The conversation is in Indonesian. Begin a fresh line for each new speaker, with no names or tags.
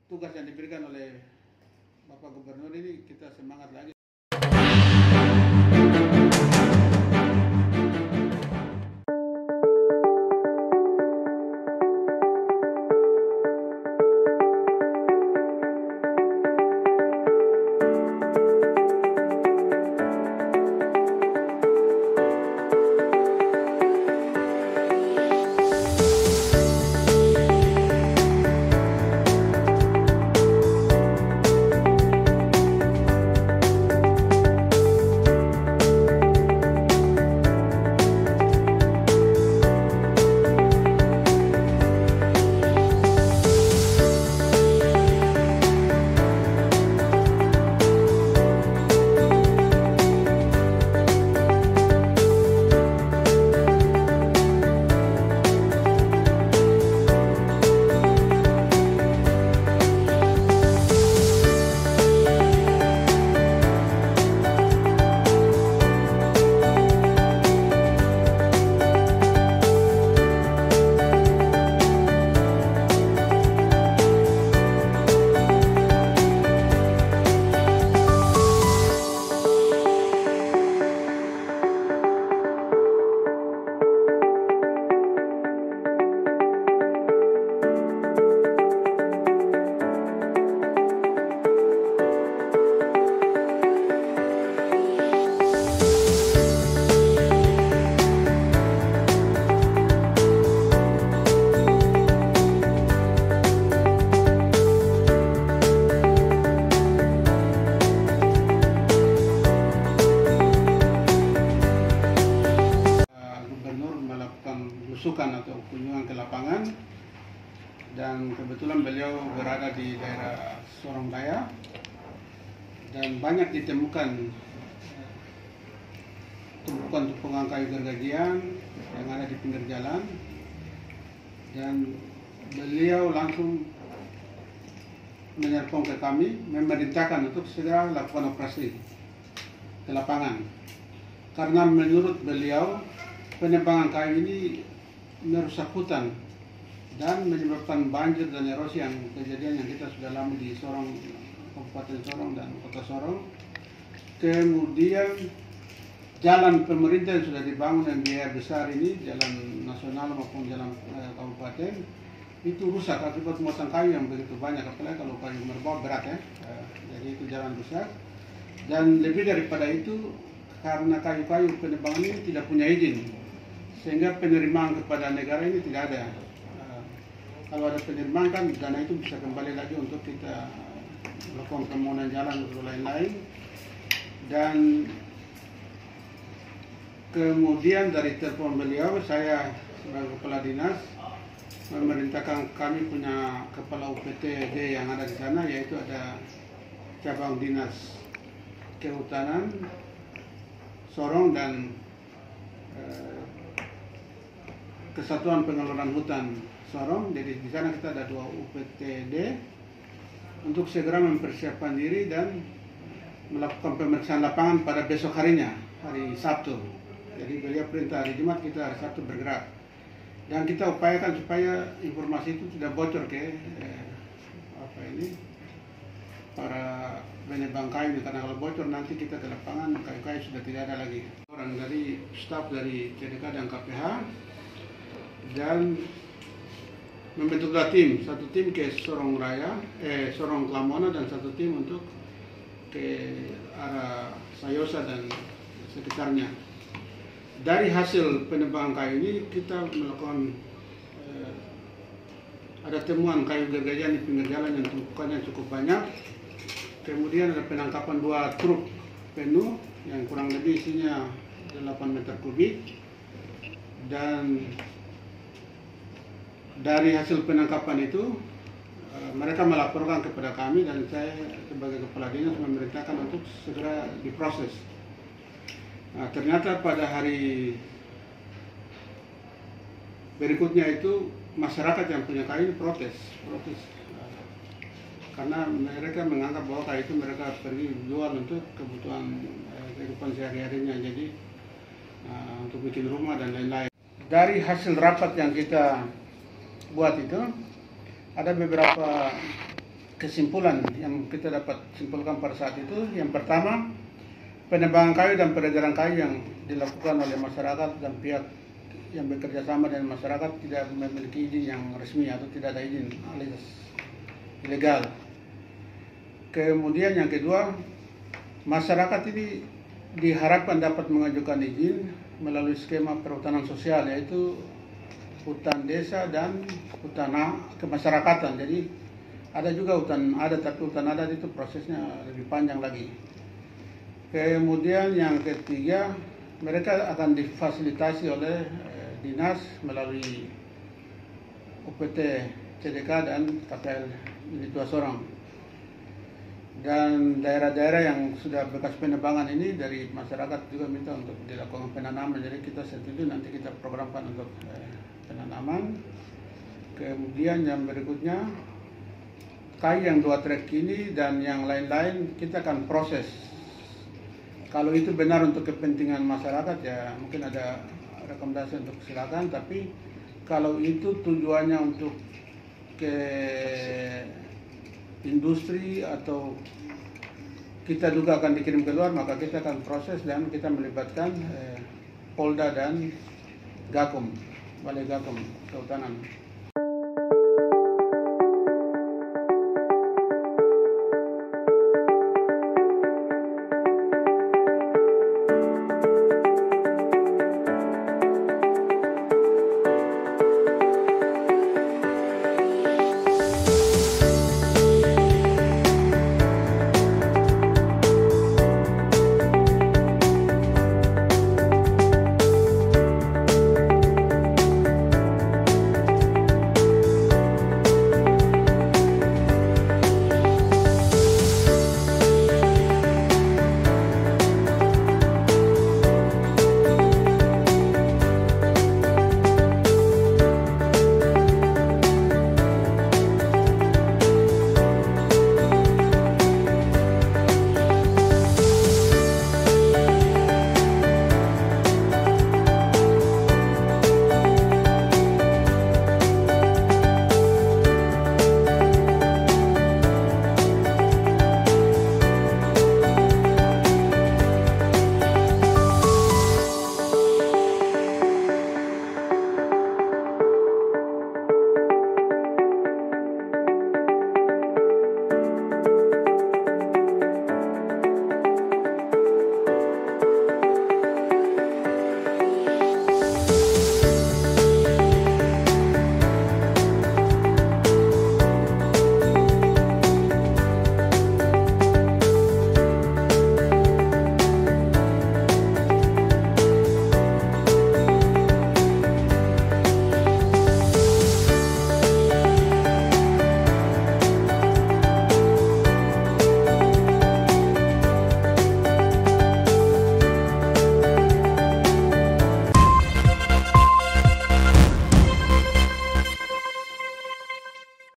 tugas yang diberikan oleh Bapak Gubernur ini kita semangat lagi. Belusukan atau kunjungan ke lapangan, dan kebetulan beliau berada di daerah Sorong Raya dan banyak ditemukan tumpukan-tumpukan kayu gergajian yang ada di pinggir jalan, dan beliau langsung menelpon ke kami memerintahkan untuk segera lakukan operasi ke lapangan karena menurut beliau penebangan kayu ini merusak hutan dan menyebabkan banjir dan erosi yang kejadian yang kita sudah alami di Sorong, Kabupaten Sorong dan Kota Sorong. Kemudian jalan pemerintah yang sudah dibangun dan biaya besar ini, jalan nasional maupun jalan kabupaten, itu rusak akibat muatan kayu yang begitu banyak, apalagi kalau kayu merbau berat ya. Jadi itu jalan rusak, dan lebih daripada itu karena kayu-kayu penebangan ini tidak punya izin, sehingga penerimaan kepada negara ini tidak ada. Kalau ada penerimaan kan dana itu bisa kembali lagi untuk kita melakukan pembangunan jalan dan lain-lain. Dan kemudian dari telepon beliau, saya sebagai kepala dinas memerintahkan, kami punya kepala UPTD yang ada di sana, yaitu ada cabang dinas kehutanan Sorong dan Kesatuan Pengelolaan Hutan Sorong. Jadi di sana kita ada 2 UPTD untuk segera mempersiapkan diri dan melakukan pemeriksaan lapangan pada besok harinya, hari Sabtu. Jadi beliau perintah hari Jumat, kita hari Sabtu bergerak. Dan kita upayakan supaya informasi itu tidak bocor ke para penebang kayu, karena kalau bocor nanti kita ke lapangan kayu-kayu sudah tidak ada lagi. Orang dari staf dari CDK dan KPH dan membentuklah tim, satu tim ke Sorong Raya, Sorong Klamona, dan satu tim untuk ke arah Sayosa dan sekitarnya. Dari hasil penebangan kayu ini kita melakukan ada temuan kayu gergajian di pinggir jalan yang tumpukannya cukup banyak. Kemudian ada penangkapan 2 truk penuh yang kurang lebih isinya 8 meter kubik, dan dari hasil penangkapan itu mereka melaporkan kepada kami, dan saya sebagai kepala dinas memerintahkan untuk segera diproses. Nah, ternyata pada hari berikutnya itu masyarakat yang punya kayu protes karena mereka menganggap bahwa kayu itu mereka pergi jual untuk kebutuhan kehidupan sehari-harinya, jadi untuk bikin rumah dan lain-lain. Dari hasil rapat yang kita buat itu ada beberapa kesimpulan yang kita dapat simpulkan pada saat itu, yang pertama, penebangan kayu dan peredaran kayu yang dilakukan oleh masyarakat dan pihak yang bekerja sama dengan masyarakat tidak memiliki izin yang resmi atau tidak ada izin alias ilegal. Kemudian yang kedua, masyarakat ini diharapkan dapat mengajukan izin melalui skema perhutanan sosial, yaitu hutan desa dan hutan kemasyarakatan. Jadi ada juga hutan adat, tapi hutan adat itu prosesnya lebih panjang lagi. Kemudian yang ketiga, mereka akan difasilitasi oleh dinas melalui UPT CDK dan KPL Milik Dua Sorong. Dan daerah-daerah yang sudah bekas penebangan ini dari masyarakat juga minta untuk dilakukan penanaman. Jadi kita setuju, nanti kita programkan untuk penanaman. Kemudian yang berikutnya, kayu yang 2 trek ini dan yang lain-lain kita akan proses. Kalau itu benar untuk kepentingan masyarakat, ya mungkin ada rekomendasi untuk silakan. Tapi kalau itu tujuannya untuk ke industri atau kita juga akan dikirim keluar, maka kita akan proses dan kita melibatkan Polda dan Gakum, Balai Gakum Kehutanan.